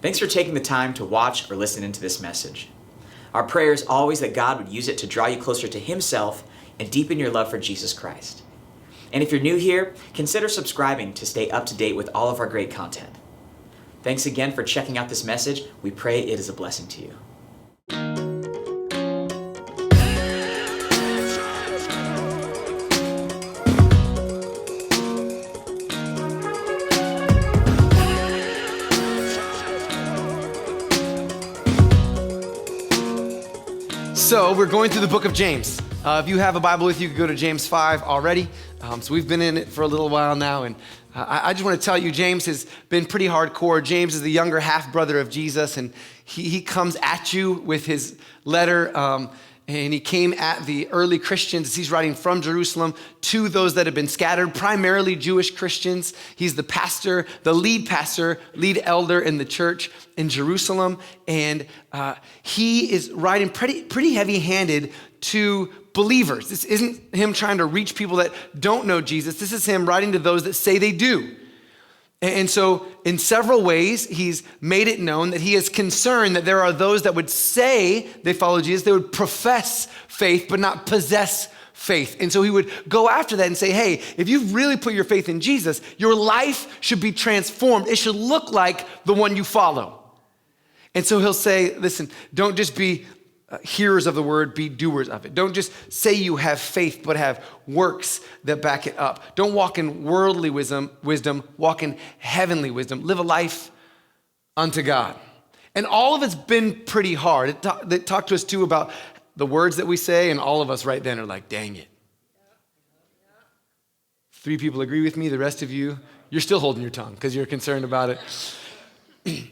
Thanks for taking the time to watch or listen into this message. Our prayer is always that God would use it to draw you closer to Himself and deepen your love for Jesus Christ. And if you're new here, consider subscribing to stay up to date with all of our great content. Thanks again for checking out this message. We pray it is a blessing to you. So we're going through the book of James. If you have a Bible with you, you can go to James 5 already. So we've been in it for a little while now. And I just want to tell you, James has been pretty hardcore. James is the younger half-brother of Jesus. And he comes at you with his letter. And he came at the early Christians as he's writing from Jerusalem to those that have been scattered, primarily Jewish Christians. He's the pastor, the lead elder in the church in Jerusalem. And he is writing pretty heavy-handed to believers. This isn't him trying to reach people that don't know Jesus. This is him writing to those that say they do. And so in several ways, he's made it known that he is concerned that there are those that would say they follow Jesus, they would profess faith, but not possess faith. And so he would go after that and say, hey, if you've really put your faith in Jesus, your life should be transformed. It should look like the one you follow. And so he'll say, listen, don't just be hearers of the word, be doers of it. Don't just say you have faith, but have works that back it up. Don't walk in worldly wisdom, walk in heavenly wisdom. Live a life unto God. And all of it's been pretty hard. It talked to us too about the words that we say, and all of us right then are like, dang it. 3 people agree with me, the rest of you, you're still holding your tongue because you're concerned about it.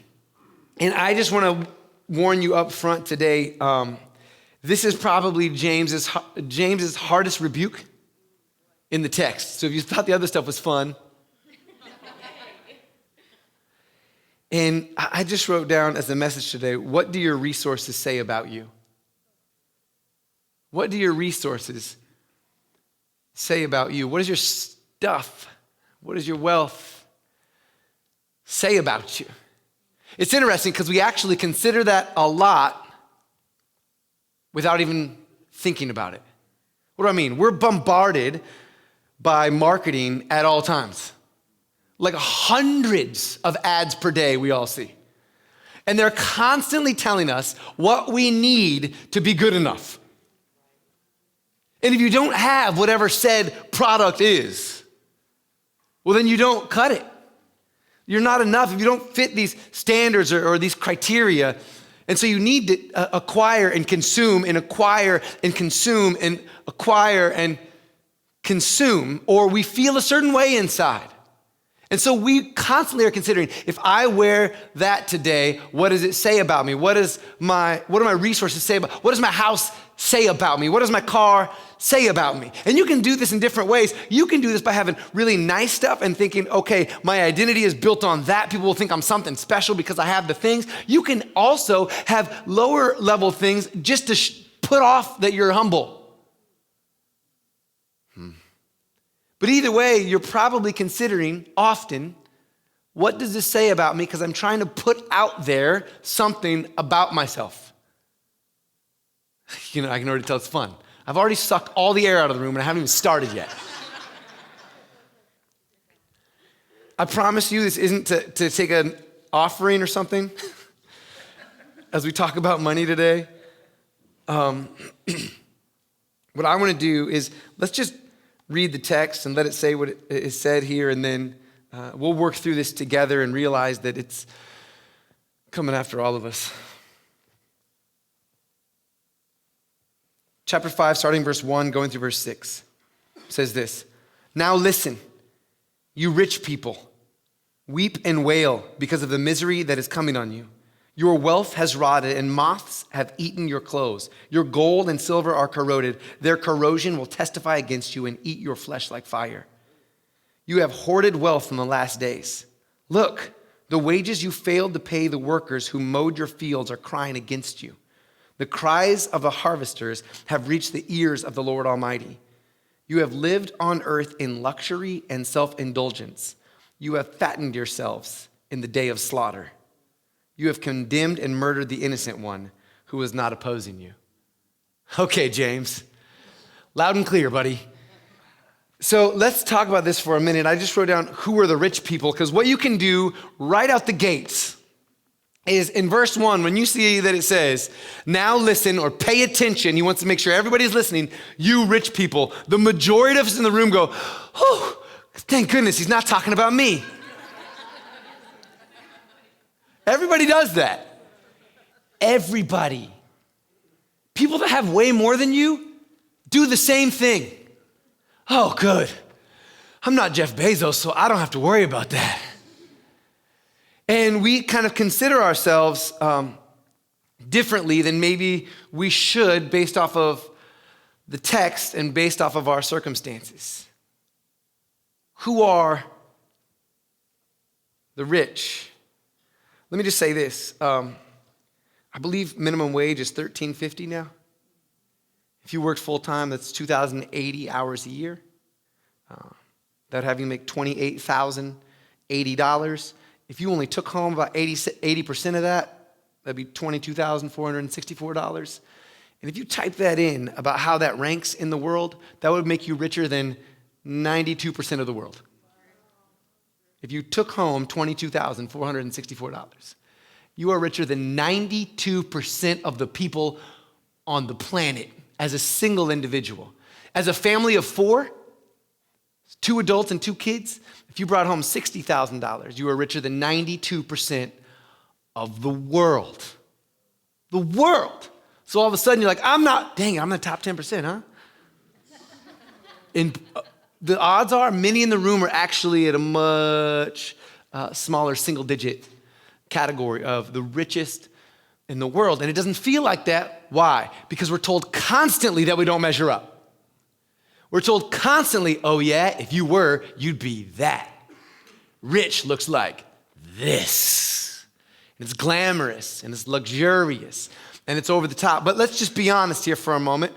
And I just want to warn you up front today, this is probably James's hardest rebuke in the text. So if you thought the other stuff was fun. And I just wrote down as a message today, what do your resources say about you? What do your resources say about you? What does your stuff, what does your wealth say about you? It's interesting because we actually consider that a lot without even thinking about it. What do I mean? We're bombarded by marketing at all times. Like hundreds of ads per day we all see. And they're constantly telling us what we need to be good enough. And if you don't have whatever said product is, well, then you don't cut it. You're not enough if you don't fit these standards or these criteria. And so you need to acquire and consume and acquire and consume and acquire and consume, or we feel a certain way inside. And so we constantly are considering, if I wear that today, what does it say about me? What do my resources say about me? What does my house say about me? What does my car say about me? And you can do this in different ways. You can do this by having really nice stuff and thinking, okay, my identity is built on that. People will think I'm something special because I have the things. You can also have lower level things just to put off that you're humble. But either way, you're probably considering often, what does this say about me? Because I'm trying to put out there something about myself. You know, I can already tell it's fun. I've already sucked all the air out of the room and I haven't even started yet. I promise you this isn't to take an offering or something as we talk about money today. What I want to do is let's just read the text and let it say what is said here, and then we'll work through this together and realize that it's coming after all of us. Chapter 5, starting verse 1, going through verse 6, says this: Now listen, you rich people, weep and wail because of the misery that is coming on you. Your wealth has rotted, and moths have eaten your clothes. Your gold and silver are corroded. Their corrosion will testify against you and eat your flesh like fire. You have hoarded wealth in the last days. Look, the wages you failed to pay the workers who mowed your fields are crying against you. The cries of the harvesters have reached the ears of the Lord Almighty. You have lived on earth in luxury and self-indulgence. You have fattened yourselves in the day of slaughter. you have condemned and murdered the innocent one who was not opposing you. Okay, James. Loud and clear, buddy. So let's talk about this for a minute. I just wrote down who are the rich people, because what you can do right out the gates is in verse 1, when you see that it says, now listen or pay attention, he wants to make sure everybody's listening, you rich people. The majority of us in the room go, oh, thank goodness he's not talking about me. Everybody does that. Everybody. People that have way more than you do the same thing. Oh, good. I'm not Jeff Bezos, so I don't have to worry about that. And we kind of consider ourselves differently than maybe we should based off of the text and based off of our circumstances. Who are the rich? Let me just say this. I believe minimum wage is $13.50 now. If you worked full time, that's 2,080 hours a year. That would have you make $28,080. If you only took home about 80% of that, that'd be $22,464. And if you type that in about how that ranks in the world, that would make you richer than 92% of the world. If you took home $22,464, you are richer than 92% of the people on the planet as a single individual. As a family of 4, 2 adults and 2 kids, if you brought home $60,000, you are richer than 92% of the world. The world. So all of a sudden you're like, I'm in the top 10%, huh? And the odds are many in the room are actually at a much smaller single-digit category of the richest in the world. And it doesn't feel like that. Why? Because we're told constantly that we don't measure up. We're told constantly, oh yeah, if you were, you'd be that. Rich looks like this. And it's glamorous and it's luxurious and it's over the top. But let's just be honest here for a moment.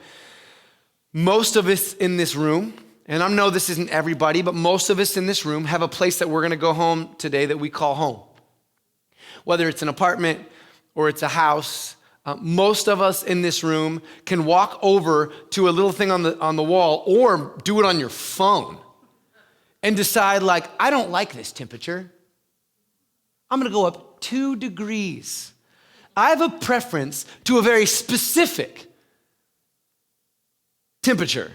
Most of us in this room, and I know this isn't everybody, but most of us in this room have a place that we're gonna go home today that we call home. Whether it's an apartment or it's a house, most of us in this room can walk over to a little thing on the wall or do it on your phone and decide like, I don't like this temperature. I'm gonna go up 2 degrees. I have a preference to a very specific temperature,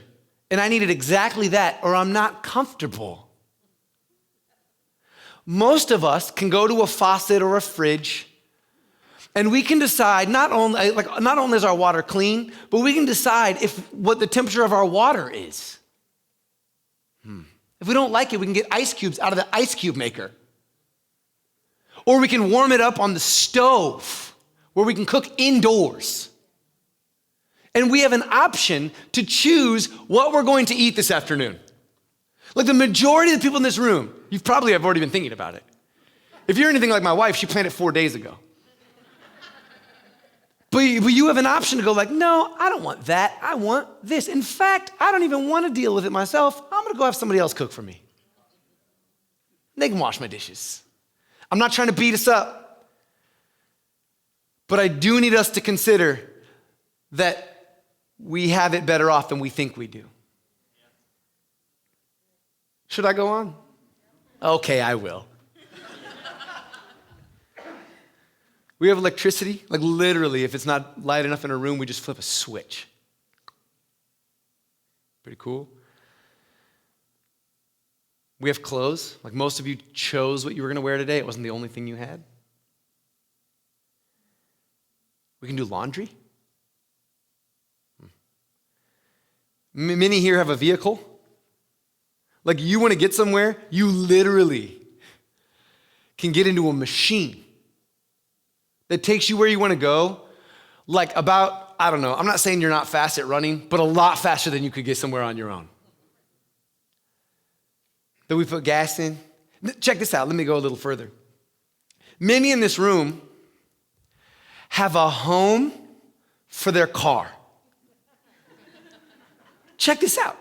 and I need it exactly that or I'm not comfortable. Most of us can go to a faucet or a fridge and we can decide not only is our water clean, but we can decide what the temperature of our water is. If we don't like it, we can get ice cubes out of the ice cube maker. Or we can warm it up on the stove where we can cook indoors. And we have an option to choose what we're going to eat this afternoon. Like the majority of the people in this room, you probably have already been thinking about it. If you're anything like my wife, she planned it 4 days ago. But you have an option to go like, no, I don't want that. I want this. In fact, I don't even want to deal with it myself. I'm going to go have somebody else cook for me. They can wash my dishes. I'm not trying to beat us up. But I do need us to consider that we have it better off than we think we do. Should I go on? Okay, I will. We have electricity. Like literally, if it's not light enough in a room, we just flip a switch. Pretty cool. We have clothes. Like most of you chose what you were going to wear today. It wasn't the only thing you had. We can do laundry. Many here have a vehicle. Like you want to get somewhere, you literally can get into a machine that takes you where you want to go, like about, I don't know, I'm not saying you're not fast at running, but a lot faster than you could get somewhere on your own. That we put gas in. Check this out, let me go a little further. Many in this room have a home for their car. Check this out.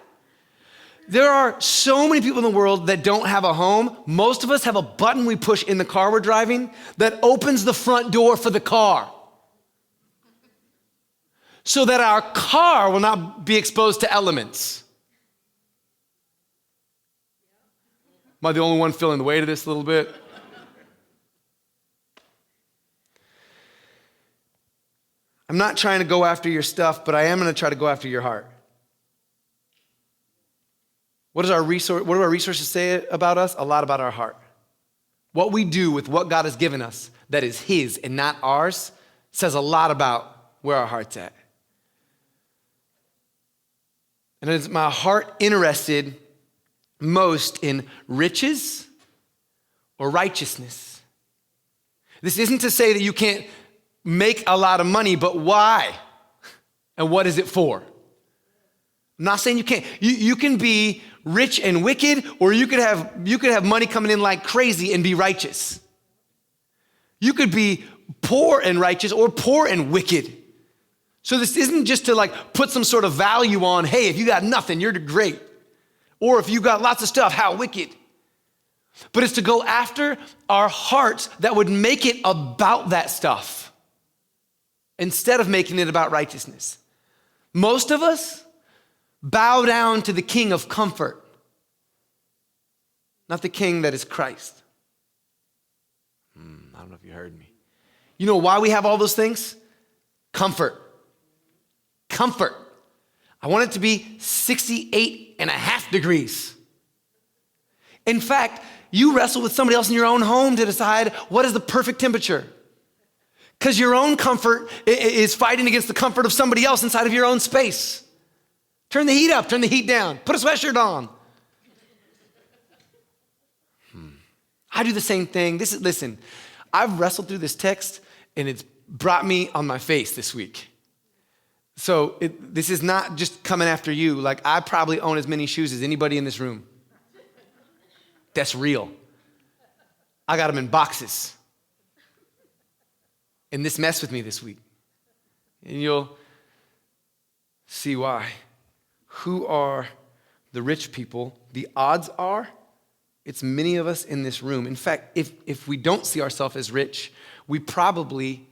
There are so many people in the world that don't have a home. Most of us have a button we push in the car we're driving that opens the front door for the car so that our car will not be exposed to elements. Am I the only one feeling the weight of this a little bit? I'm not trying to go after your stuff, but I am going to try to go after your heart. What do our resources say about us? A lot about our heart. What we do with what God has given us that is His and not ours says a lot about where our heart's at. And is my heart interested most in riches or righteousness? This isn't to say that you can't make a lot of money, but why? And what is it for? I'm not saying you can't. You can be rich and wicked, or you could have money coming in like crazy and be righteous. You could be poor and righteous or poor and wicked. So this isn't just to like put some sort of value on, hey, if you got nothing, you're great. Or if you got lots of stuff, how wicked. But it's to go after our hearts that would make it about that stuff instead of making it about righteousness. Most of us bow down to the king of comfort, not the king that is Christ. I don't know if you heard me. You know why we have all those things? Comfort. Comfort. I want it to be 68.5 degrees. In fact, you wrestle with somebody else in your own home to decide what is the perfect temperature. Because your own comfort is fighting against the comfort of somebody else inside of your own space. Turn the heat up, turn the heat down, put a sweatshirt on. I do the same thing. Listen, I've wrestled through this text and it's brought me on my face this week. So this is not just coming after you. Like, I probably own as many shoes as anybody in this room. That's real. I got them in boxes. And this messed with me this week. And you'll see why. Who are the rich people? The odds are it's many of us in this room. In fact, if we don't see ourselves as rich, we probably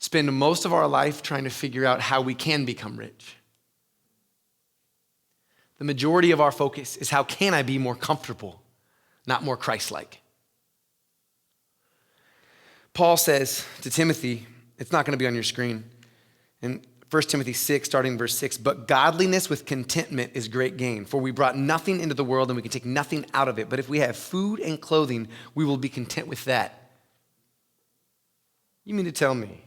spend most of our life trying to figure out how we can become rich. The majority of our focus is how can I be more comfortable, not more Christ-like. Paul says to Timothy, it's not going to be on your screen, in 1 Timothy 6, starting in verse 6, but godliness with contentment is great gain, for we brought nothing into the world and we can take nothing out of it. But if we have food and clothing, we will be content with that. You mean to tell me,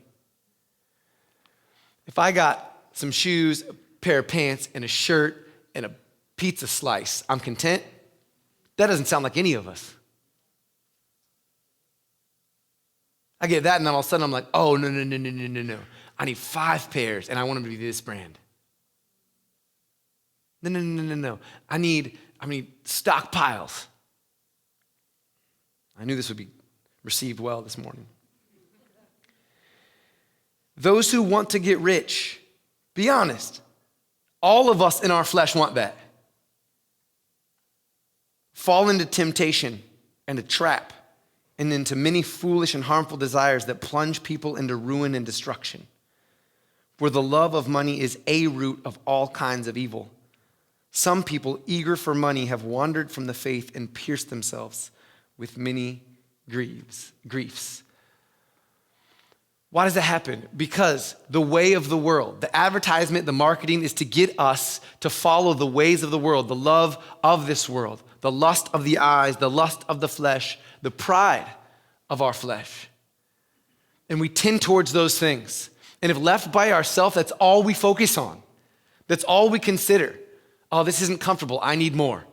if I got some shoes, a pair of pants, and a shirt, and a pizza slice, I'm content? That doesn't sound like any of us. I get that, and then all of a sudden I'm like, oh, no. I need 5 pairs, and I want them to be this brand. No. I need stockpiles. I knew this would be received well this morning. Those who want to get rich, be honest. All of us in our flesh want that. Fall into temptation and a trap, and into many foolish and harmful desires that plunge people into ruin and destruction. For the love of money is a root of all kinds of evil. Some people, eager for money, have wandered from the faith and pierced themselves with many griefs. Why does that happen? Because the way of the world, the advertisement, the marketing is to get us to follow the ways of the world, the love of this world, the lust of the eyes, the lust of the flesh, the pride of our flesh. And we tend towards those things. And if left by ourselves, that's all we focus on. That's all we consider. Oh, this isn't comfortable. I need more.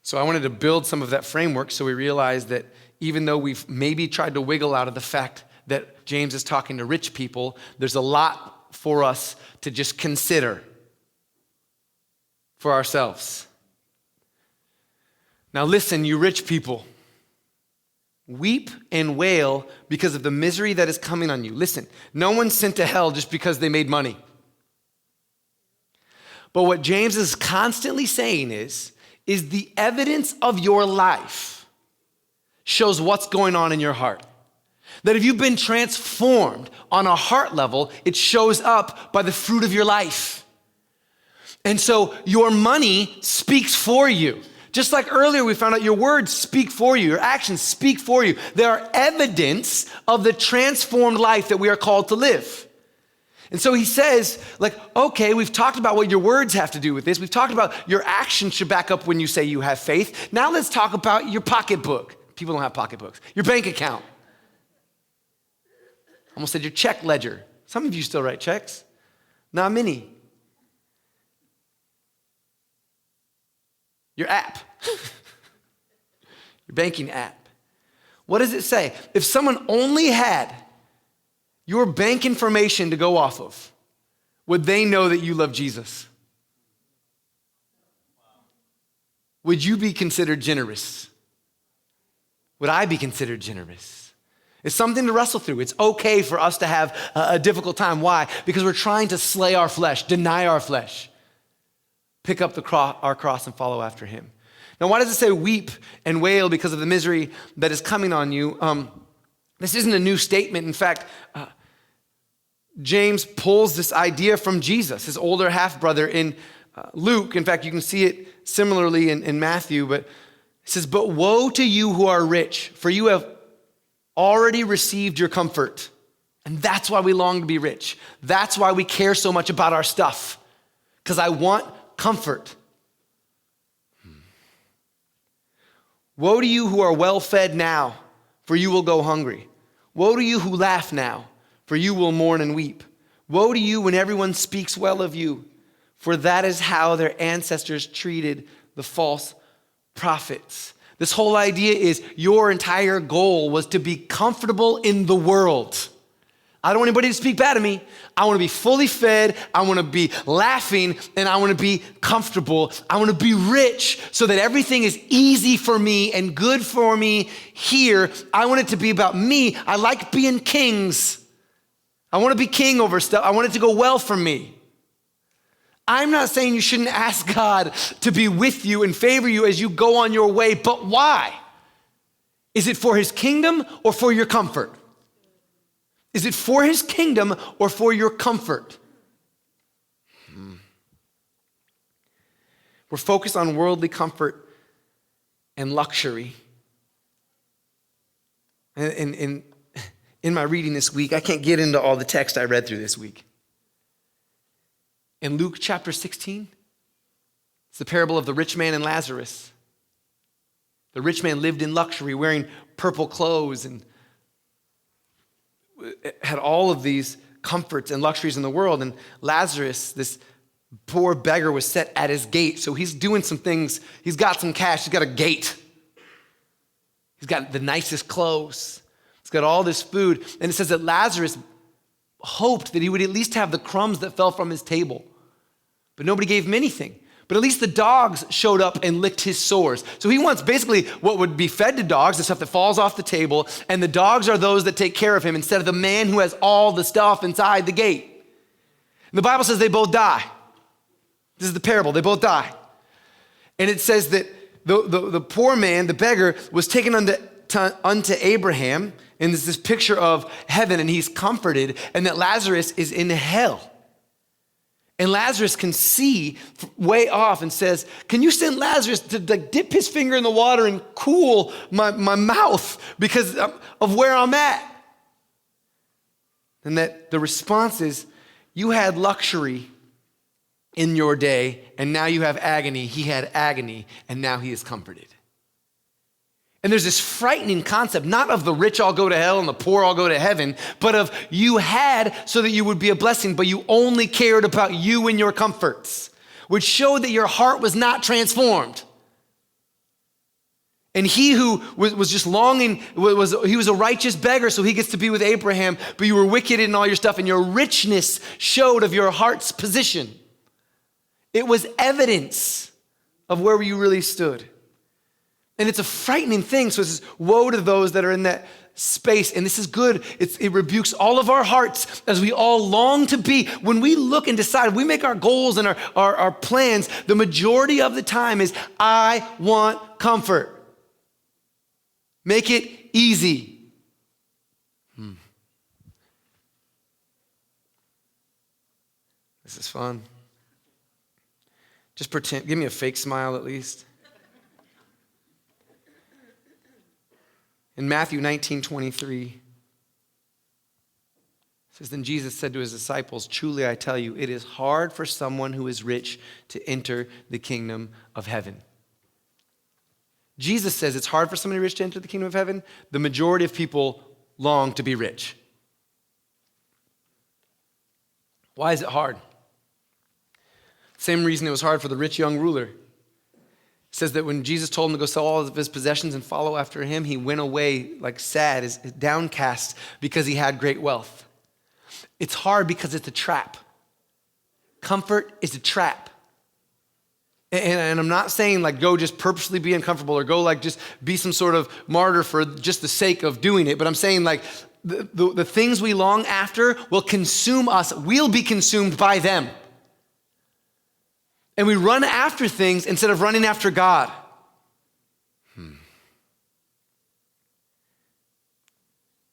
So I wanted to build some of that framework so we realize that even though we've maybe tried to wiggle out of the fact that James is talking to rich people, there's a lot for us to just consider for ourselves. Now listen, you rich people. Weep and wail because of the misery that is coming on you. Listen, no one's sent to hell just because they made money. But what James is constantly saying is the evidence of your life shows what's going on in your heart. That if you've been transformed on a heart level, it shows up by the fruit of your life. And so your money speaks for you. Just like earlier we found out your words speak for you, your actions speak for you. They are evidence of the transformed life that we are called to live. And so he says, like, okay, we've talked about what your words have to do with this. We've talked about your actions should back up when you say you have faith. Now let's talk about your pocketbook. People don't have pocketbooks. Your bank account. Almost said your check ledger. Some of you still write checks. Not many. Your app. Your banking app. What does it say? If someone only had your bank information to go off of, would they know that you love Jesus? Would you be considered generous? Would I be considered generous? It's something to wrestle through. It's okay for us to have a difficult time. Why? Because we're trying to slay our flesh, deny our flesh, pick up our cross and follow after him. Now, why does it say weep and wail because of the misery that is coming on you? This isn't a new statement. In fact, James pulls this idea from Jesus, his older half-brother in Luke. In fact, you can see it similarly in Matthew, but it says, "But woe to you who are rich, for you have already received your comfort." And that's why we long to be rich. That's why we care so much about our stuff, because I want comfort. Woe to you who are well fed now, for you will go hungry. Woe to you who laugh now, for you will mourn and weep. Woe to you when everyone speaks well of you, for that is how their ancestors treated the false prophets. This whole idea is your entire goal was to be comfortable in the world. I don't want anybody to speak bad of me. I want to be fully fed. I want to be laughing, and I want to be comfortable. I want to be rich so that everything is easy for me and good for me here. I want it to be about me. I like being kings. I want to be king over stuff. I want it to go well for me. I'm not saying you shouldn't ask God to be with you and favor you as you go on your way, but why? Is it for his kingdom or for your comfort? Is it for his kingdom or for your comfort? We're focused on worldly comfort and luxury. In my reading this week, I can't get into all the text I read through this week. In Luke chapter 16, it's the parable of the rich man and Lazarus. The rich man lived in luxury, wearing purple clothes, and had all of these comforts and luxuries in the world. And Lazarus, this poor beggar, was set at his gate. So he's doing some things. He's got some cash. He's got a gate. He's got the nicest clothes. He's got all this food. And it says that Lazarus hoped that he would at least have the crumbs that fell from his table. But nobody gave him anything. But at least the dogs showed up and licked his sores. So he wants basically what would be fed to dogs, the stuff that falls off the table, and the dogs are those that take care of him instead of the man who has all the stuff inside the gate. And the Bible says they both die. This is the parable. They both die. And it says that the poor man, the beggar, was taken unto Abraham, and there's this picture of heaven, and he's comforted, and that Lazarus is in hell. And Lazarus can see way off and says, "Can you send Lazarus to dip his finger in the water and cool my mouth because of where I'm at?" And that the response is, you had luxury in your day, and now you have agony. He had agony, and now he is comforted. And there's this frightening concept, not of the rich all go to hell and the poor all go to heaven, but of you had so that you would be a blessing, but you only cared about you and your comforts, which showed that your heart was not transformed. And he who was just longing, he was a righteous beggar, so he gets to be with Abraham, but you were wicked in all your stuff, and your richness showed of your heart's position. It was evidence of where you really stood. And it's a frightening thing. So it says, woe to those that are in that space. And this is good. It rebukes all of our hearts as we all long to be. When we look and decide, we make our goals and our plans, the majority of the time is, I want comfort. Make it easy. This is fun. Just pretend, give me a fake smile at least. In Matthew 19:23, it says, then Jesus said to his disciples, truly I tell you, it is hard for someone who is rich to enter the kingdom of heaven. Jesus says it's hard for somebody rich to enter the kingdom of heaven. The majority of people long to be rich. Why is it hard? Same reason it was hard for the rich young ruler. It says that when Jesus told him to go sell all of his possessions and follow after him, he went away like sad, downcast because he had great wealth. It's hard because it's a trap. Comfort is a trap. And I'm not saying like go just purposely be uncomfortable or go like just be some sort of martyr for just the sake of doing it. But I'm saying like the things we long after will consume us. We'll be consumed by them. And we run after things instead of running after God.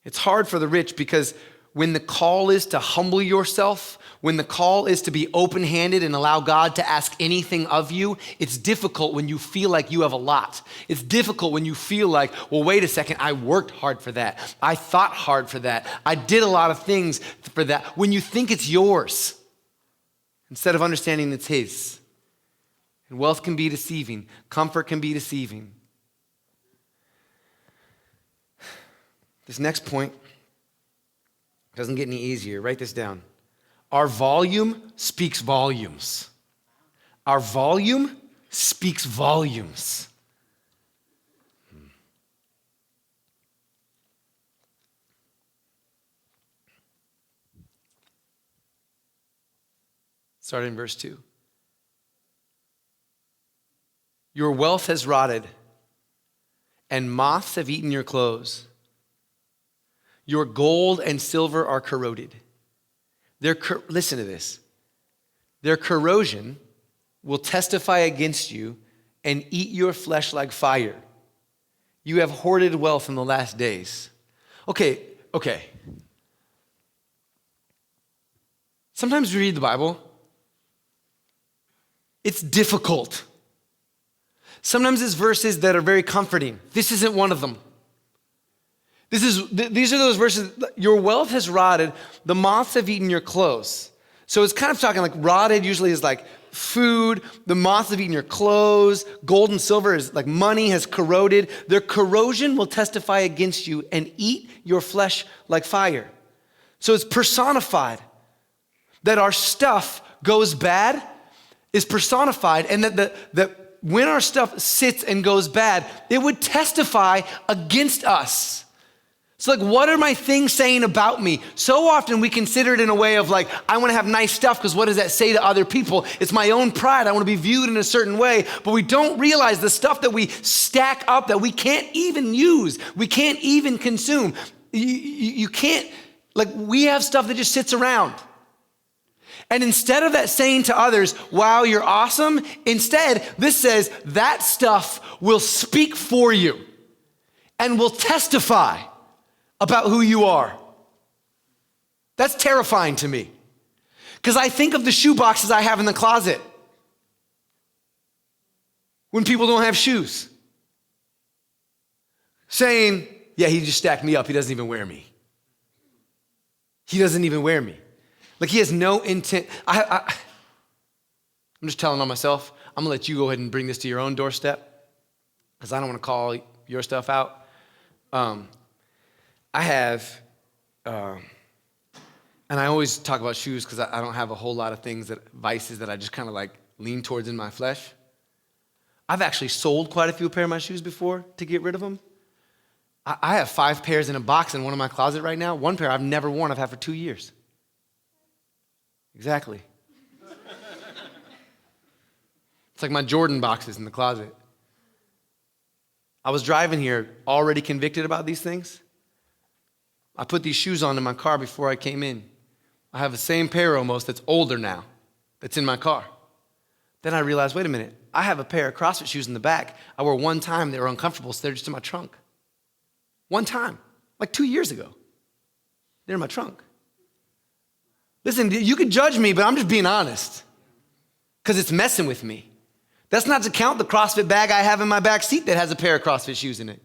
It's hard for the rich because when the call is to humble yourself, when the call is to be open-handed and allow God to ask anything of you, it's difficult when you feel like you have a lot. It's difficult when you feel like, well, wait a second, I worked hard for that. I thought hard for that. I did a lot of things for that. When you think it's yours, instead of understanding it's his. And wealth can be deceiving. Comfort can be deceiving. This next point doesn't get any easier. Write this down. Our volume speaks volumes. Our volume speaks volumes. Starting in verse 2. Your wealth has rotted, and moths have eaten your clothes. Your gold and silver are corroded. Listen to this. Their corrosion will testify against you and eat your flesh like fire. You have hoarded wealth in the last days. Okay. Sometimes we read the Bible. It's difficult. Sometimes it's verses that are very comforting. This isn't one of them. These are those verses. Your wealth has rotted. The moths have eaten your clothes. So it's kind of talking like rotted usually is like food. The moths have eaten your clothes. Gold and silver is like money has corroded. Their corrosion will testify against you and eat your flesh like fire. So it's personified that our stuff goes bad is personified, and that when our stuff sits and goes bad, it would testify against us. So like, what are my things saying about me? So often we consider it in a way of like, I want to have nice stuff because what does that say to other people? It's my own pride. I want to be viewed in a certain way, but we don't realize the stuff that we stack up that we can't even use. We can't even consume. You can't, like we have stuff that just sits around. And instead of that saying to others, wow, you're awesome, instead, this says that stuff will speak for you and will testify about who you are. That's terrifying to me because I think of the shoe boxes I have in the closet when people don't have shoes. Saying, yeah, he just stacked me up. He doesn't even wear me. He doesn't even wear me. Like he has no intent. I'm just telling on myself. I'm gonna let you go ahead and bring this to your own doorstep because I don't want to call your stuff out. I have, and I always talk about shoes because I don't have a whole lot of vices that I just kind of like lean towards in my flesh. I've actually sold quite a few pair of my shoes before to get rid of them. I have 5 pairs in a box in one of my closet right now. 1 pair I've never worn, I've had for 2 years. Exactly. It's like my Jordan boxes in the closet. I was driving here already convicted about these things. I put these shoes on in my car before I came in. I have the same pair almost that's older now, that's in my car. Then I realized, wait a minute, I have a pair of CrossFit shoes in the back. I wore one time, they were uncomfortable, so they're just in my trunk. One time, like 2 years ago. They're in my trunk. Listen, you could judge me, but I'm just being honest because it's messing with me. That's not to count the CrossFit bag I have in my back seat that has a pair of CrossFit shoes in it.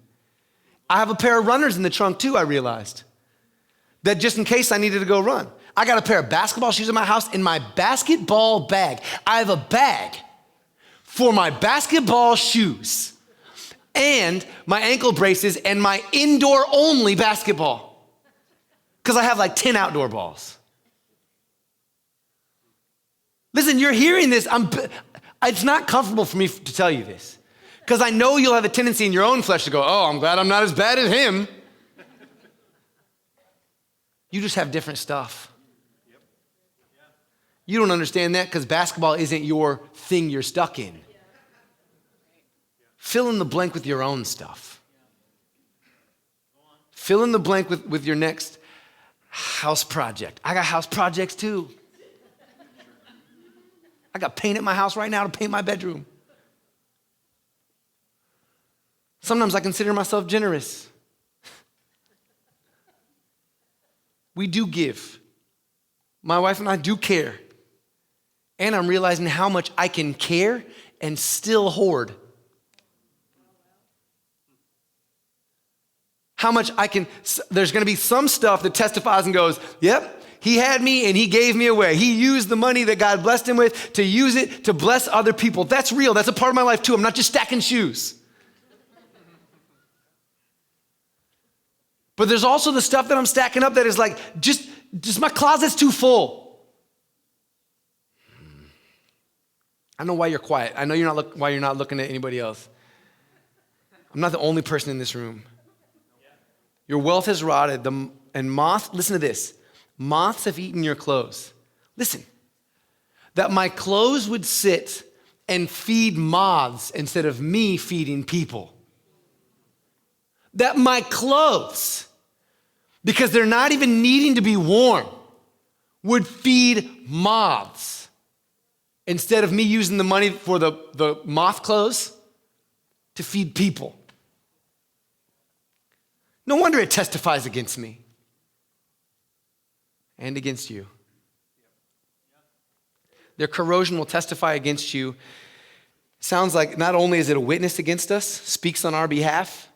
I have a pair of runners in the trunk too, I realized. That just in case I needed to go run. I got a pair of basketball shoes in my house in my basketball bag. I have a bag for my basketball shoes and my ankle braces and my indoor only basketball. Because I have like 10 outdoor balls. Listen, you're hearing this. It's not comfortable for me to tell you this. Because I know you'll have a tendency in your own flesh to go, oh, I'm glad I'm not as bad as him. You just have different stuff. You don't understand that because basketball isn't your thing you're stuck in. Fill in the blank with your own stuff. Fill in the blank with your next house project. I got house projects too. I got paint at my house right now to paint my bedroom. Sometimes I consider myself generous. We do give. My wife and I do care. And I'm realizing how much I can care and still hoard. How much there's gonna be some stuff that testifies and goes, yep, he had me and he gave me away. He used the money that God blessed him with to use it to bless other people. That's real, that's a part of my life too. I'm not just stacking shoes. But there's also the stuff that I'm stacking up that is like, just my closet's too full. I know why you're quiet. I know why you're not looking at anybody else. I'm not the only person in this room. Your wealth has rotted, and listen to this, moths have eaten your clothes. Listen, that my clothes would sit and feed moths instead of me feeding people. That my clothes, because they're not even needing to be worn, would feed moths instead of me using the money for the moth clothes to feed people. No wonder it testifies against me and against you. Their corrosion will testify against you. Sounds like not only is it a witness against us, speaks on our behalf,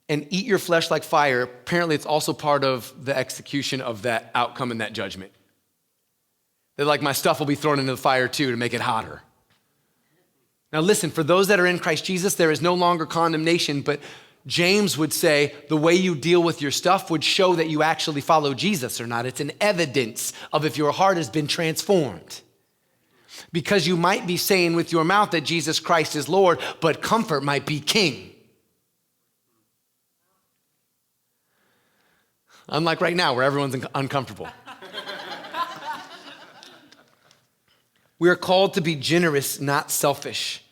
and eat your flesh like fire, apparently it's also part of the execution of that outcome and that judgment. That like my stuff will be thrown into the fire too to make it hotter. Now listen, for those that are in Christ Jesus, there is no longer condemnation, but James would say the way you deal with your stuff would show that you actually follow Jesus or not. It's an evidence of if your heart has been transformed. Because you might be saying with your mouth that Jesus Christ is Lord, but comfort might be king. Unlike right now where everyone's uncomfortable. We are called to be generous, not selfish.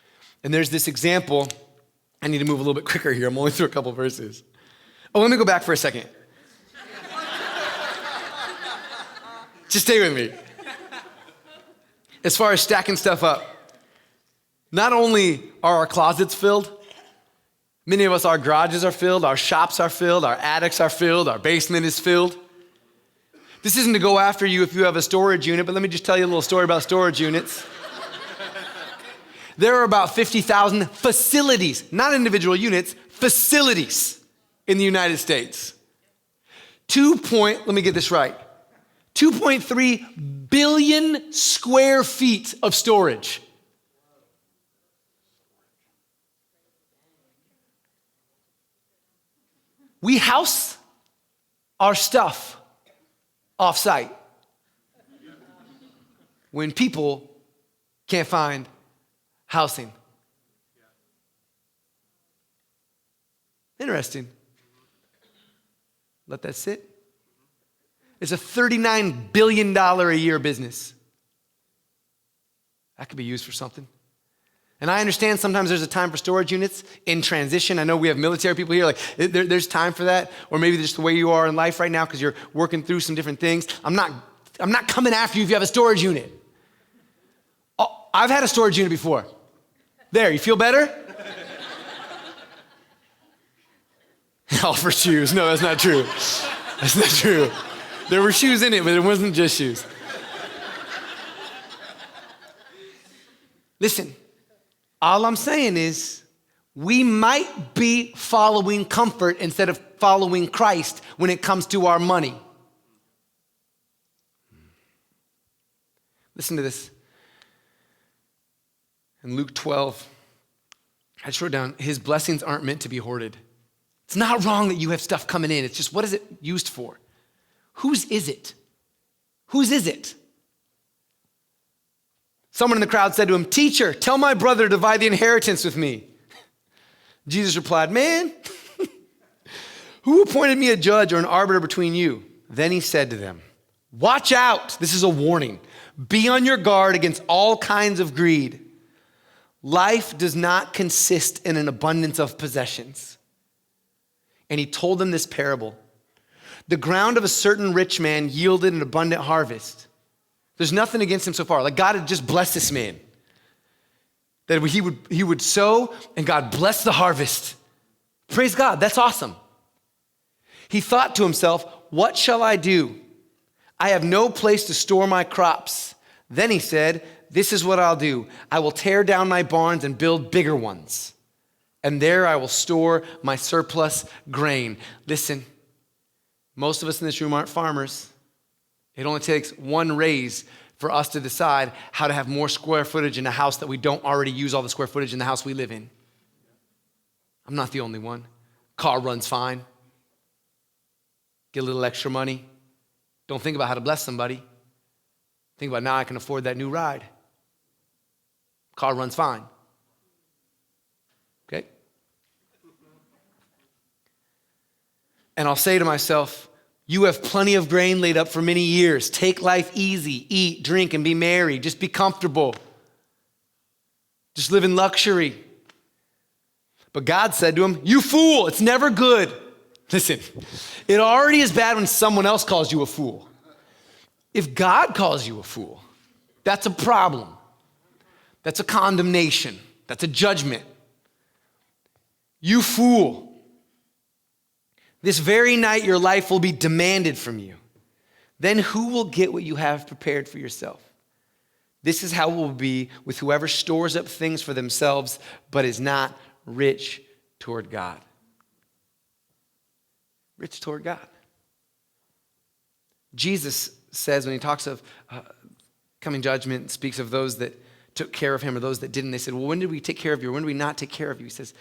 And there's this example. I need to move a little bit quicker here. I'm only through a couple verses. Oh, let me go back for a second. Just stay with me. As far as stacking stuff up, not only are our closets filled, many of us, our garages are filled, our shops are filled, our attics are filled, our basement is filled. This isn't to go after you if you have a storage unit, but let me just tell you a little story about storage units. There are about 50,000 facilities, not individual units, facilities in the United States. Let me get this right. 2.3 billion square feet of storage. We house our stuff off-site when people can't find housing. Interesting. Let that sit. It's a $39 billion a year business. That could be used for something. And I understand sometimes there's a time for storage units in transition. I know we have military people here, like there's time for that, or maybe just the way you are in life right now because you're working through some different things. I'm not coming after you if you have a storage unit. Oh, I've had a storage unit before. There, you feel better? All for shoes. No, that's not true. That's not true. There were shoes in it, but it wasn't just shoes. Listen, all I'm saying is we might be following comfort instead of following Christ when it comes to our money. Listen to this. In Luke 12, I just wrote down, his blessings aren't meant to be hoarded. It's not wrong that you have stuff coming in. It's just, what is it used for? Whose is it? Whose is it? Someone in the crowd said to him, "Teacher, tell my brother to divide the inheritance with me." Jesus replied, "Man, who appointed me a judge or an arbiter between you?" Then he said to them, "Watch out." This is a warning. "Be on your guard against all kinds of greed. Life does not consist in an abundance of possessions." And he told them this parable. The ground of a certain rich man yielded an abundant harvest. There's nothing against him so far. Like God had just blessed this man. That he would sow and God blessed the harvest. Praise God, that's awesome. He thought to himself, "What shall I do? I have no place to store my crops." Then he said, "This is what I'll do. I will tear down my barns and build bigger ones. And there I will store my surplus grain." Listen, most of us in this room aren't farmers. It only takes one raise for us to decide how to have more square footage in a house that we don't already use all the square footage in the house we live in. I'm not the only one. Car runs fine. Get a little extra money. Don't think about how to bless somebody. Think about, now I can afford that new ride. Car runs fine. Okay? And I'll say to myself, you have plenty of grain laid up for many years. Take life easy. Eat, drink, and be merry. Just be comfortable. Just live in luxury. But God said to him, "You fool, it's never good." Listen, it already is bad when someone else calls you a fool. If God calls you a fool, that's a problem. That's a condemnation. That's a judgment. You fool. This very night your life will be demanded from you. Then who will get what you have prepared for yourself? This is how it will be with whoever stores up things for themselves, but is not rich toward God. Rich toward God. Jesus says when he talks of coming judgment, speaks of those that took care of him or those that didn't. They said, "Well, when did we take care of you? Or when did we not take care of you?" He says,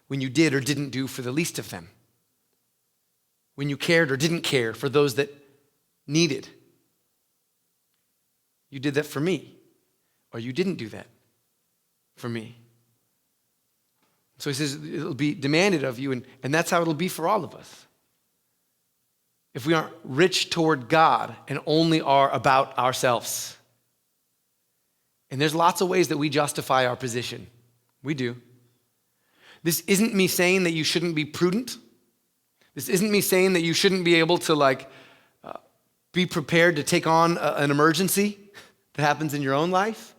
"When you did or didn't do for the least of them. When you cared or didn't care for those that needed. You did that for me, or you didn't do that for me." So he says it'll be demanded of you, and that's how it'll be for all of us. If we aren't rich toward God and only are about ourselves. And there's lots of ways that we justify our position. We do. This isn't me saying that you shouldn't be prudent. This isn't me saying that you shouldn't be able to be prepared to take on an emergency that happens in your own life,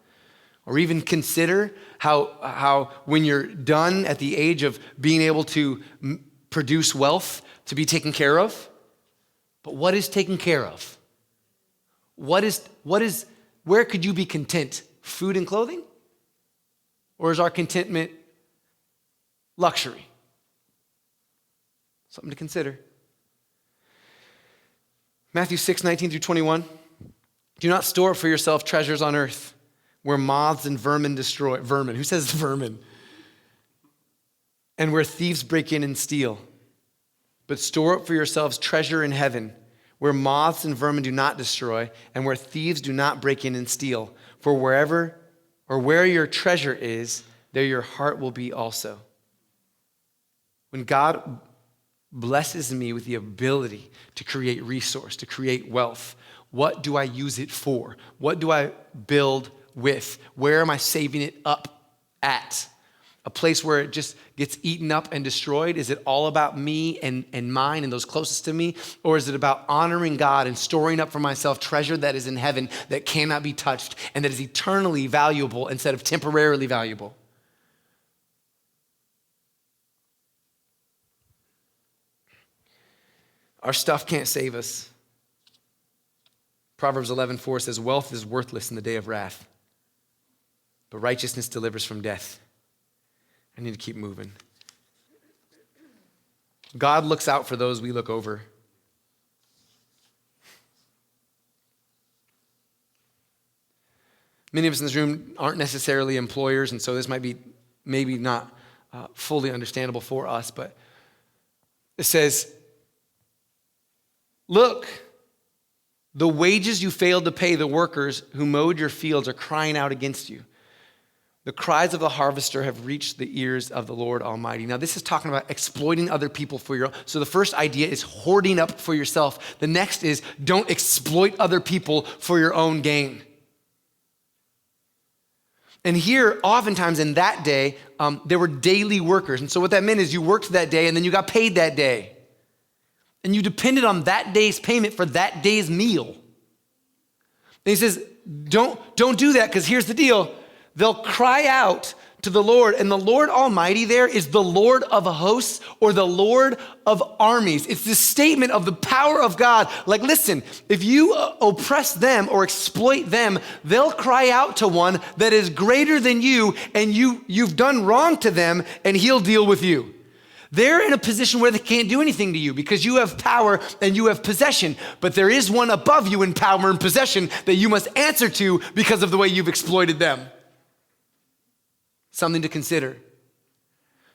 or even consider how when you're done at the age of being able to produce wealth to be taken care of. But what is taken care of? Where could you be content? Food and clothing? Or is our contentment luxury? Something to consider. Matthew 6:19-21. Do not store up for yourself treasures on earth where moths and vermin destroy. Vermin, who says vermin? And where thieves break in and steal. But store up for yourselves treasure in heaven where moths and vermin do not destroy and where thieves do not break in and steal. For where your treasure is, there your heart will be also. When God blesses me with the ability to create resource, to create wealth, what do I use it for? What do I build with? Where am I saving it up at? A place where it just gets eaten up and destroyed? Is it all about me and mine and those closest to me? Or is it about honoring God and storing up for myself treasure that is in heaven that cannot be touched and that is eternally valuable instead of temporarily valuable? Our stuff can't save us. Proverbs 11:4 says, wealth is worthless in the day of wrath, but righteousness delivers from death. I need to keep moving. God looks out for those we look over. Many of us in this room aren't necessarily employers, and so this might be maybe not fully understandable for us, but it says, look, the wages you failed to pay the workers who mowed your fields are crying out against you. The cries of the harvester have reached the ears of the Lord Almighty. Now, this is talking about exploiting other people for your own. So the first idea is hoarding up for yourself. The next is don't exploit other people for your own gain. And here, oftentimes in that day, there were daily workers. And so what that meant is you worked that day and then you got paid that day. And you depended on that day's payment for that day's meal. And he says, don't do that, because here's the deal. They'll cry out to the Lord, and the Lord Almighty there is the Lord of hosts or the Lord of armies. It's this statement of the power of God. Like, listen, if you oppress them or exploit them, they'll cry out to one that is greater than you, and you've done wrong to them, and he'll deal with you. They're in a position where they can't do anything to you because you have power and you have possession, but there is one above you in power and possession that you must answer to because of the way you've exploited them. Something to consider.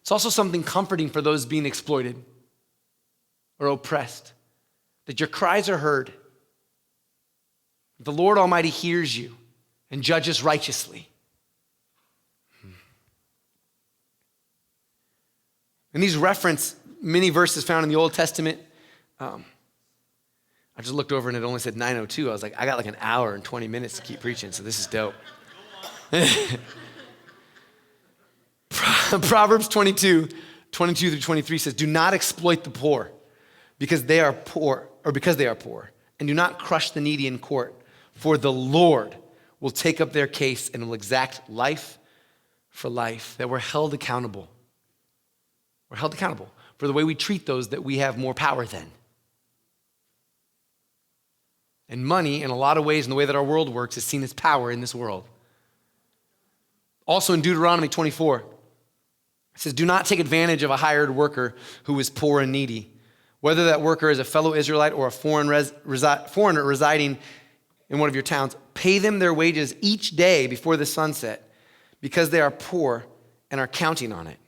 It's also something comforting for those being exploited or oppressed, that your cries are heard. The Lord Almighty hears you and judges righteously. And these reference many verses found in the Old Testament. I just looked over and it only said 9:02. I was like, I got like an hour and 20 minutes to keep preaching, so this is dope. Proverbs 22 through 23 says, do not exploit the poor because they are poor, and do not crush the needy in court, for the Lord will take up their case and will exact life for life. That we're held accountable. We're held accountable for the way we treat those that we have more power than. And money, in a lot of ways, in the way that our world works, is seen as power in this world. Also in Deuteronomy 24, it says, do not take advantage of a hired worker who is poor and needy, whether that worker is a fellow Israelite or a foreigner residing in one of your towns. Pay them their wages each day before the sunset, because they are poor and are counting on it.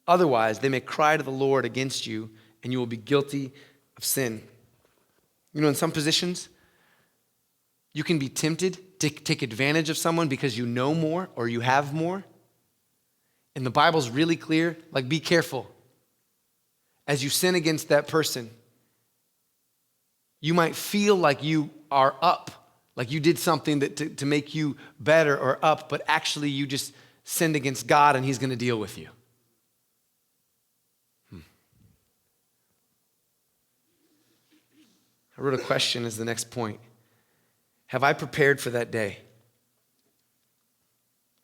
Otherwise, they may cry to the Lord against you, and you will be guilty of sin. You know, in some positions, you can be tempted to take advantage of someone because you know more or you have more. And the Bible's really clear, like, be careful. As you sin against that person, you might feel like you are up, like you did something that to make you better or up, but actually you just sinned against God and he's going to deal with you. I wrote a question as the next point. Have I prepared for that day?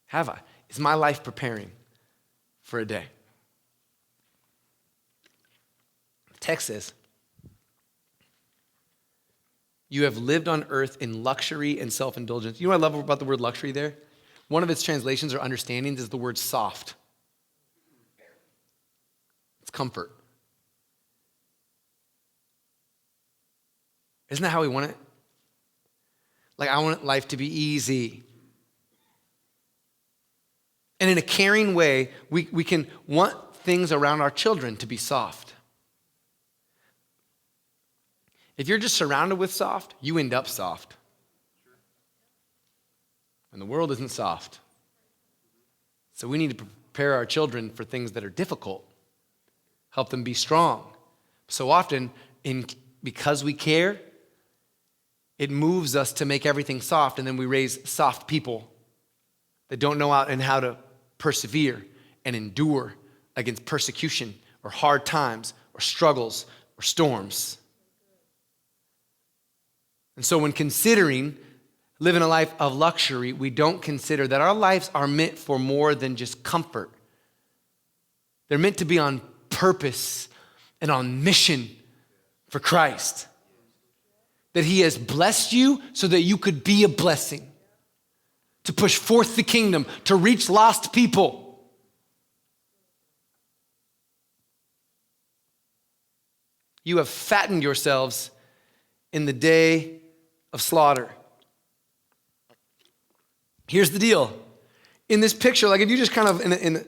Have I? Is my life preparing for a day? The text says, you have lived on earth in luxury and self-indulgence. You know what I love about the word luxury there? One of its translations or understandings is the word soft. It's comfort. Isn't that how we want it? Like, I want life to be easy. And in a caring way, we can want things around our children to be soft. If you're just surrounded with soft, you end up soft. And the world isn't soft. So we need to prepare our children for things that are difficult. Help them be strong. So often, because we care, it moves us to make everything soft, and then we raise soft people that don't know how to persevere and endure against persecution or hard times or struggles or storms. And so when considering living a life of luxury, we don't consider that our lives are meant for more than just comfort. They're meant to be on purpose and on mission for Christ. That he has blessed you so that you could be a blessing, to push forth the kingdom, to reach lost people. You have fattened yourselves in the day of slaughter. Here's the deal. In this picture, like if you just kind of in a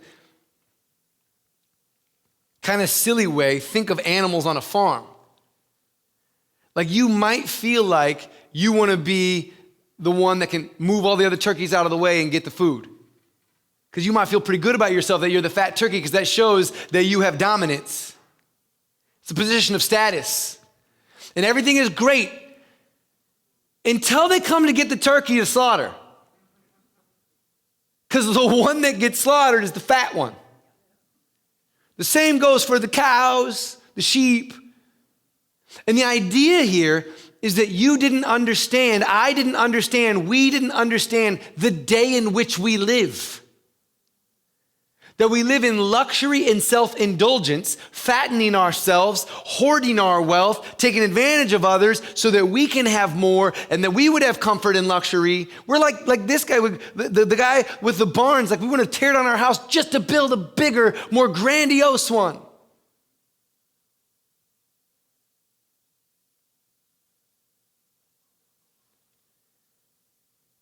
kind of silly way, think of animals on a farm. Like you might feel like you want to be the one that can move all the other turkeys out of the way and get the food. Because you might feel pretty good about yourself that you're the fat turkey because that shows that you have dominance. It's a position of status. And everything is great until they come to get the turkey to slaughter. Because the one that gets slaughtered is the fat one. The same goes for the cows, the sheep. And the idea here is that you didn't understand, I didn't understand, we didn't understand the day in which we live. That we live in luxury and self-indulgence, fattening ourselves, hoarding our wealth, taking advantage of others so that we can have more and that we would have comfort and luxury. We're like this guy, the guy with the barns, like we want to tear down our house just to build a bigger, more grandiose one.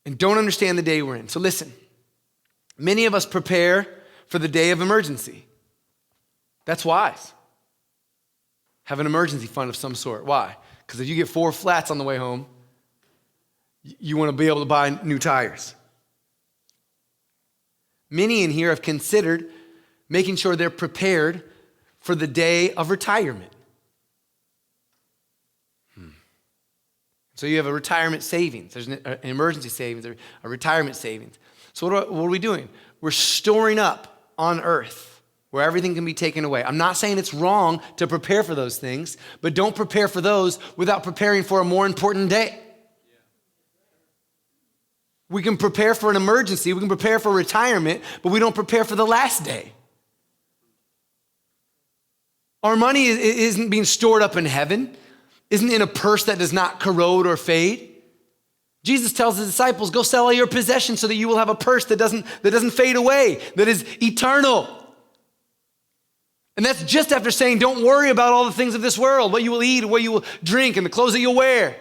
And don't understand the day we're in. So listen, many of us prepare for the day of emergency. That's wise. Have an emergency fund of some sort. Why? Because if you get 4 flats on the way home, you want to be able to buy new tires. Many in here have considered making sure they're prepared for the day of retirement. So you have a retirement savings. There's an emergency savings, a retirement savings. So what are we doing? We're storing up on earth where everything can be taken away. I'm not saying it's wrong to prepare for those things, but don't prepare for those without preparing for a more important day. We can prepare for an emergency, we can prepare for retirement, but we don't prepare for the last day. Our money isn't being stored up in heaven, isn't in a purse that does not corrode or fade. Jesus tells his disciples, go sell all your possessions so that you will have a purse that doesn't fade away, that is eternal. And that's just after saying, don't worry about all the things of this world, what you will eat, what you will drink, and the clothes that you'll wear.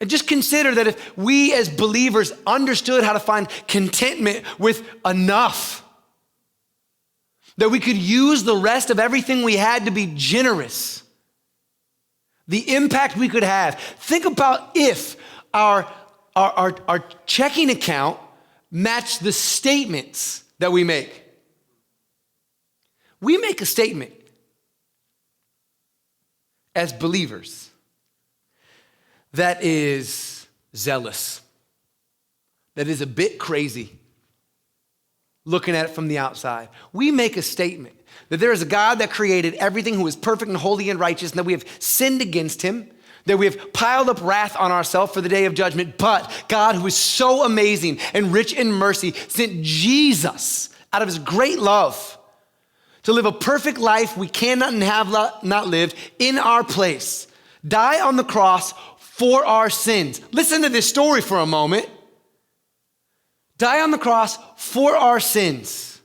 And just consider that if we as believers understood how to find contentment with enough, that we could use the rest of everything we had to be generous, the impact we could have. Think about if our checking account matched the statements that we make. We make a statement as believers that is zealous, that is a bit crazy, looking at it from the outside. We make a statement that there is a God that created everything, who is perfect and holy and righteous, and that we have sinned against him, that we have piled up wrath on ourselves for the day of judgment. But God, who is so amazing and rich in mercy, sent Jesus out of his great love to live a perfect life we cannot and have not lived in our place, die on the cross for our sins. Listen to this story for a moment. Die on the cross for our sins.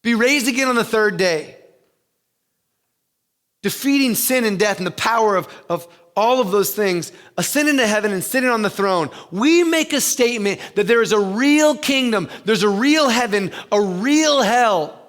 Be raised again on the third day. Defeating sin and death and the power of all of those things. Ascending to heaven and sitting on the throne. We make a statement that there is a real kingdom. There's a real heaven, a real hell.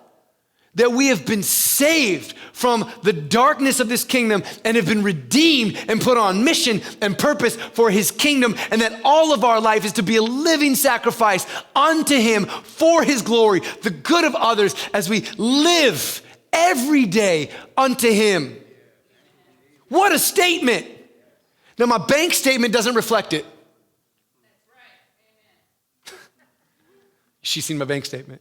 That we have been saved from the darkness of this kingdom and have been redeemed and put on mission and purpose for his kingdom, and that all of our life is to be a living sacrifice unto him for his glory, the good of others, as we live every day unto him. What a statement. Now, my bank statement doesn't reflect it. She's seen my bank statement.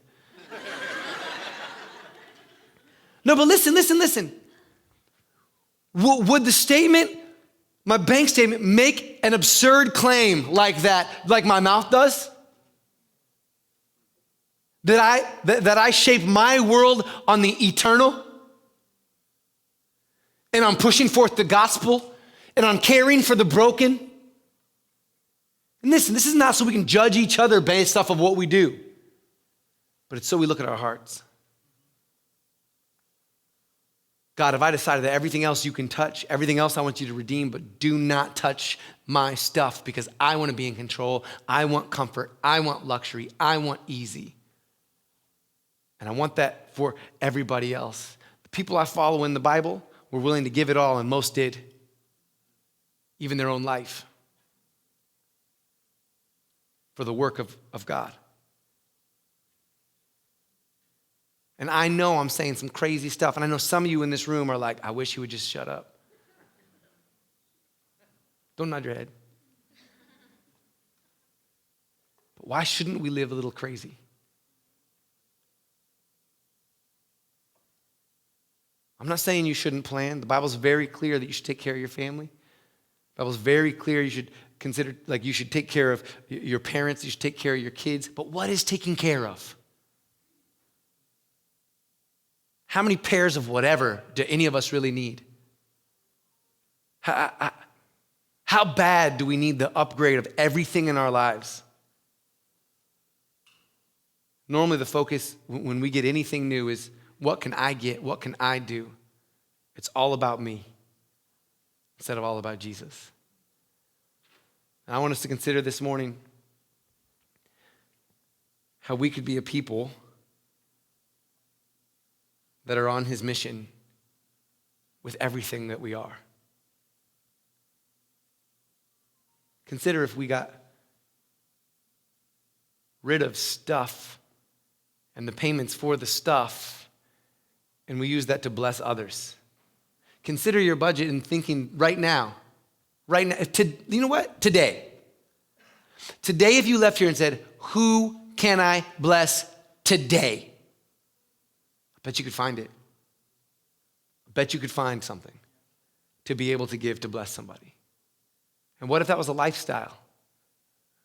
No, but listen. Would the statement, my bank statement, make an absurd claim like that, like my mouth does? That I shape my world on the eternal? And I'm pushing forth the gospel? And I'm caring for the broken? And listen, this is not so we can judge each other based off of what we do, but it's so we look at our hearts. God, if I decided that everything else you can touch, everything else I want you to redeem, but do not touch my stuff because I want to be in control. I want comfort. I want luxury. I want easy. And I want that for everybody else. The people I follow in the Bible were willing to give it all, and most did, even their own life, for the work of God. And I know I'm saying some crazy stuff, and I know some of you in this room are like, I wish you would just shut up. Don't nod your head. But why shouldn't we live a little crazy? I'm not saying you shouldn't plan. The Bible's very clear that you should take care of your family. The Bible's very clear you should consider, like you should take care of your parents, you should take care of your kids. But what is taking care of? How many pairs of whatever do any of us really need? How bad do we need the upgrade of everything in our lives? Normally the focus when we get anything new is, what can I get? What can I do? It's all about me instead of all about Jesus. And I want us to consider this morning how we could be a people that are on his mission with everything that we are. Consider if we got rid of stuff and the payments for the stuff, and we use that to bless others. Consider your budget and thinking right now, you know what? Today, if you left here and said, who can I bless today? I bet you could find it. I bet you could find something to be able to give to bless somebody. And what if that was a lifestyle?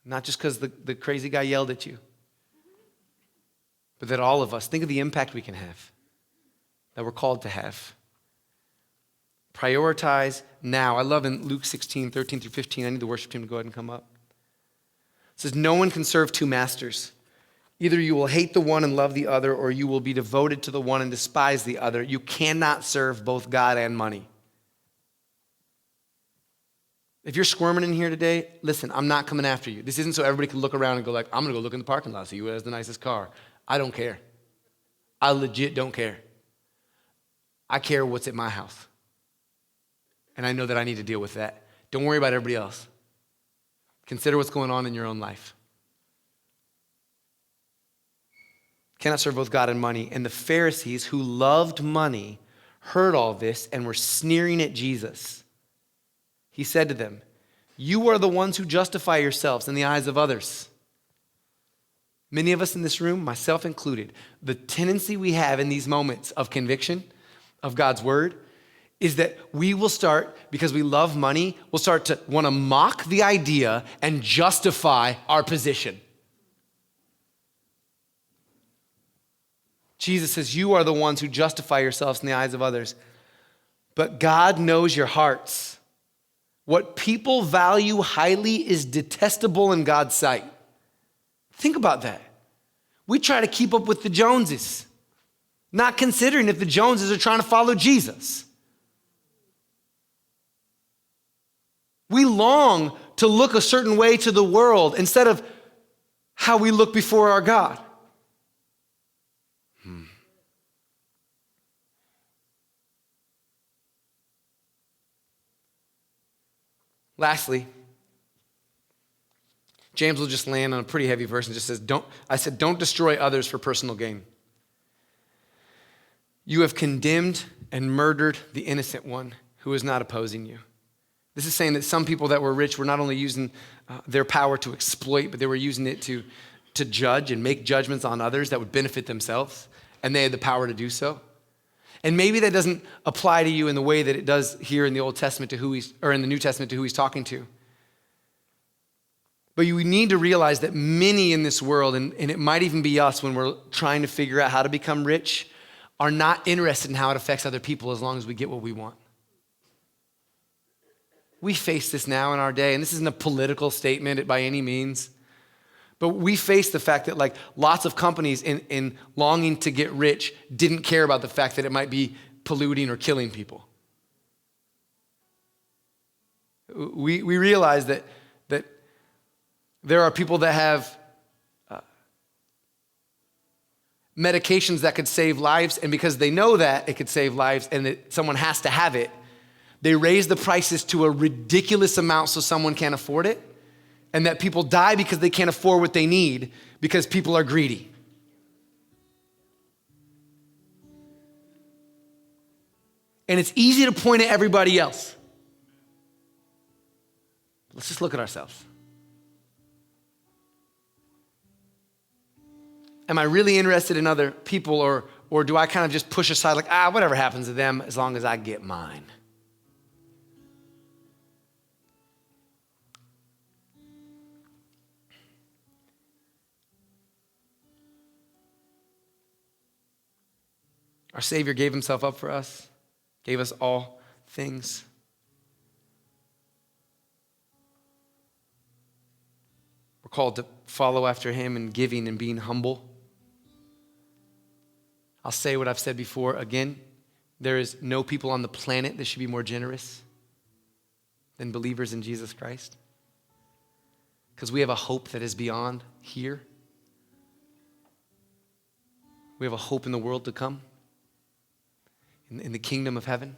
Not just because the crazy guy yelled at you, but that all of us, think of the impact we can have, that we're called to have. Prioritize now. I love in Luke 16, 13 through 15, I need the worship team to go ahead and come up. It says, no one can serve two masters. Either you will hate the one and love the other, or you will be devoted to the one and despise the other. You cannot serve both God and money. If you're squirming in here today, listen, I'm not coming after you. This isn't so everybody can look around and go like, I'm going to go look in the parking lot, see who has the nicest car. I don't care. I legit don't care. I care what's at my house. And I know that I need to deal with that. Don't worry about everybody else. Consider what's going on in your own life. Cannot serve both God and money. And the Pharisees who loved money heard all this and were sneering at Jesus. He said to them, you are the ones who justify yourselves in the eyes of others. Many of us in this room, myself included, the tendency we have in these moments of conviction of God's word is that we will start, because we love money, we'll start to want to mock the idea and justify our position. Jesus says, you are the ones who justify yourselves in the eyes of others. But God knows your hearts. What people value highly is detestable in God's sight. Think about that. We try to keep up with the Joneses, not considering if the Joneses are trying to follow Jesus. We long to look a certain way to the world instead of how we look before our God. Lastly, James will just land on a pretty heavy verse and just says, don't destroy others for personal gain. You have condemned and murdered the innocent one who is not opposing you. This is saying that some people that were rich were not only using their power to exploit, but they were using it to to judge and make judgments on others that would benefit themselves, and they had the power to do so. And maybe that doesn't apply to you in the way that it does here in the Old Testament or in the New Testament to who he's talking to. But you need to realize that many in this world, and it might even be us when we're trying to figure out how to become rich, are not interested in how it affects other people as long as we get what we want. We face this now in our day, and this isn't a political statement by any means, but we face the fact that like lots of companies in longing to get rich didn't care about the fact that it might be polluting or killing people. We realize that there are people that have medications that could save lives, and because they know that it could save lives and that someone has to have it, they raise the prices to a ridiculous amount so someone can't afford it, and that people die because they can't afford what they need because people are greedy. And it's easy to point at everybody else. Let's just look at ourselves. Am I really interested in other people, or do I kind of just push aside like, whatever happens to them as long as I get mine? Our Savior gave himself up for us, gave us all things. We're called to follow after him in giving and being humble. I'll say what I've said before again. There is no people on the planet that should be more generous than believers in Jesus Christ. Because we have a hope that is beyond here. We have a hope in the world to come. In the kingdom of heaven.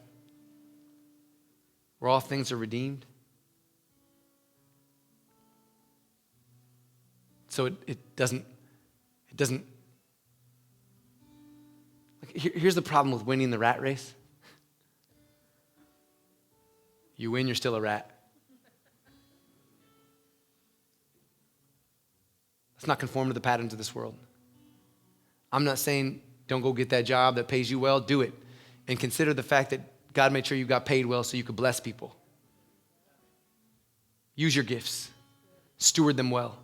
Where all things are redeemed. So it doesn't, here's the problem with winning the rat race. You win, you're still a rat. Let's not conform to the patterns of this world. I'm not saying don't go get that job that pays you well, do it. And consider the fact that God made sure you got paid well so you could bless people. Use your gifts. Steward them well.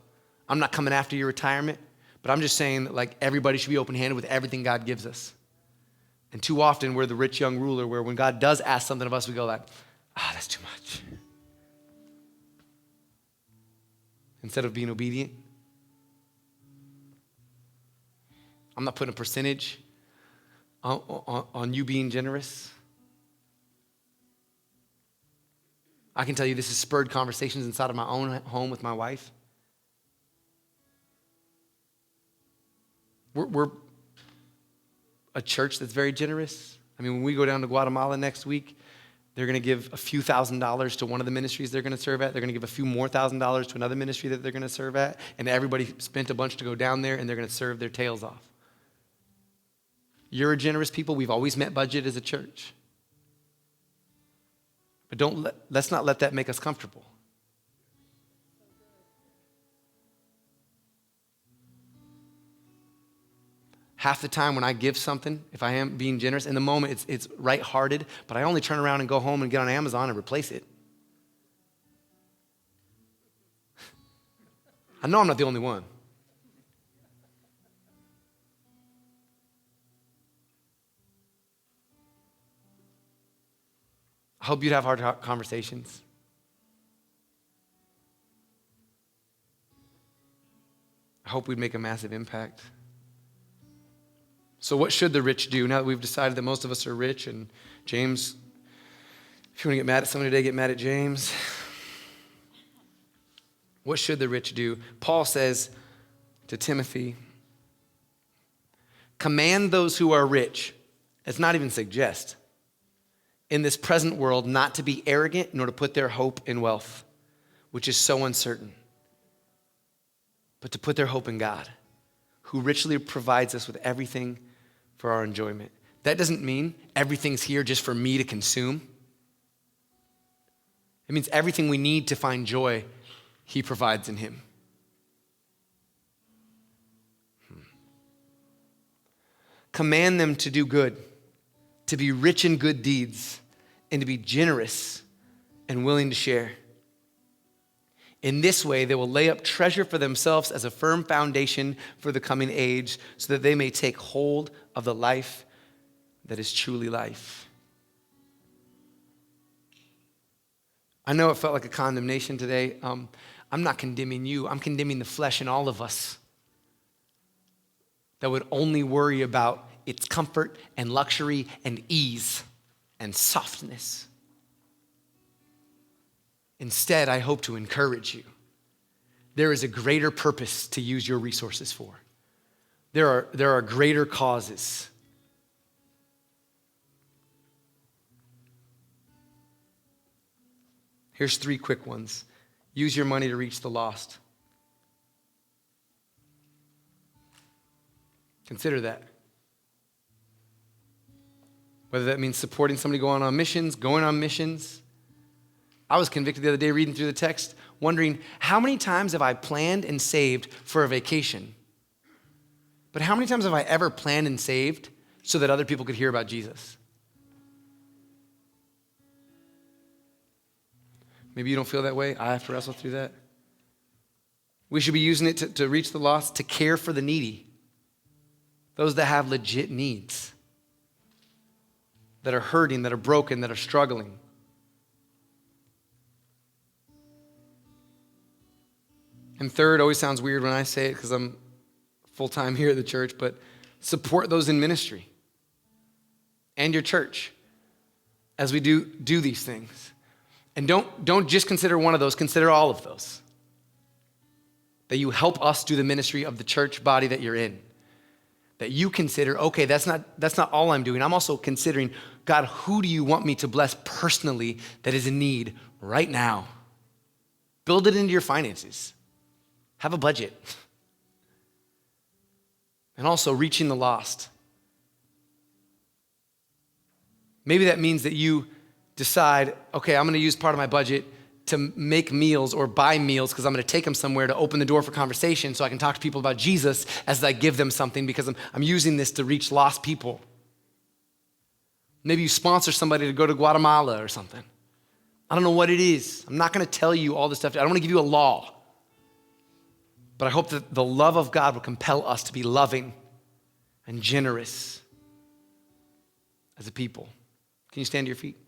I'm not coming after your retirement, but I'm just saying that like everybody should be open-handed with everything God gives us. And too often we're the rich young ruler where when God does ask something of us, we go like, that's too much. Instead of being obedient. I'm not putting a percentage on you being generous. I can tell you this has spurred conversations inside of my own home with my wife. We're a church that's very generous. I mean, when we go down to Guatemala next week, they're going to give a few $1,000s to one of the ministries they're going to serve at. They're going to give a few more $1,000s to another ministry that they're going to serve at. And everybody spent a bunch to go down there, and they're going to serve their tails off. You're a generous people. We've always met budget as a church. But let's not let that make us comfortable. Half the time when I give something, if I am being generous, in the moment it's right-hearted, but I only turn around and go home and get on Amazon and replace it. I know I'm not the only one. I hope you'd have hard conversations. I hope we'd make a massive impact. So what should the rich do? Now that we've decided that most of us are rich, and James, if you want to get mad at somebody today, get mad at James. What should the rich do? Paul says to Timothy, command those who are rich. It's not even suggest. In this present world, not to be arrogant, nor to put their hope in wealth, which is so uncertain, but to put their hope in God, who richly provides us with everything for our enjoyment. That doesn't mean everything's here just for me to consume. It means everything we need to find joy, he provides in him. command them to do good, to be rich in good deeds, and to be generous and willing to share. In this way, they will lay up treasure for themselves as a firm foundation for the coming age, so that they may take hold of the life that is truly life. I know it felt like a condemnation today. I'm not condemning you. I'm condemning the flesh in all of us that would only worry about its comfort and luxury and ease and softness. Instead, I hope to encourage you. There is a greater purpose to use your resources for. There are greater causes. Here's 3 quick ones. Use your money to reach the lost. Consider that. Whether that means supporting somebody going on missions. I was convicted the other day reading through the text, wondering how many times have I planned and saved for a vacation? But how many times have I ever planned and saved so that other people could hear about Jesus? Maybe you don't feel that way. I have to wrestle through that. We should be using it to reach the lost, to care for the needy, those that have legit needs, that are hurting, that are broken, that are struggling. And third, always sounds weird when I say it because I'm full-time here at the church, but support those in ministry and your church as we do these things. And don't just consider one of those, consider all of those. That you help us do the ministry of the church body that you're in. That you consider, okay, that's not all I'm doing. I'm also considering, God, who do you want me to bless personally that is in need right now? Build it into your finances. Have a budget. And also reaching the lost. Maybe that means that you decide, okay, I'm going to use part of my budget to make meals or buy meals because I'm going to take them somewhere to open the door for conversation so I can talk to people about Jesus as I give them something because I'm using this to reach lost people. Maybe you sponsor somebody to go to Guatemala or something. I don't know what it is. I'm not going to tell you all this stuff. I don't want to give you a law. But I hope that the love of God will compel us to be loving and generous as a people. Can you stand to your feet?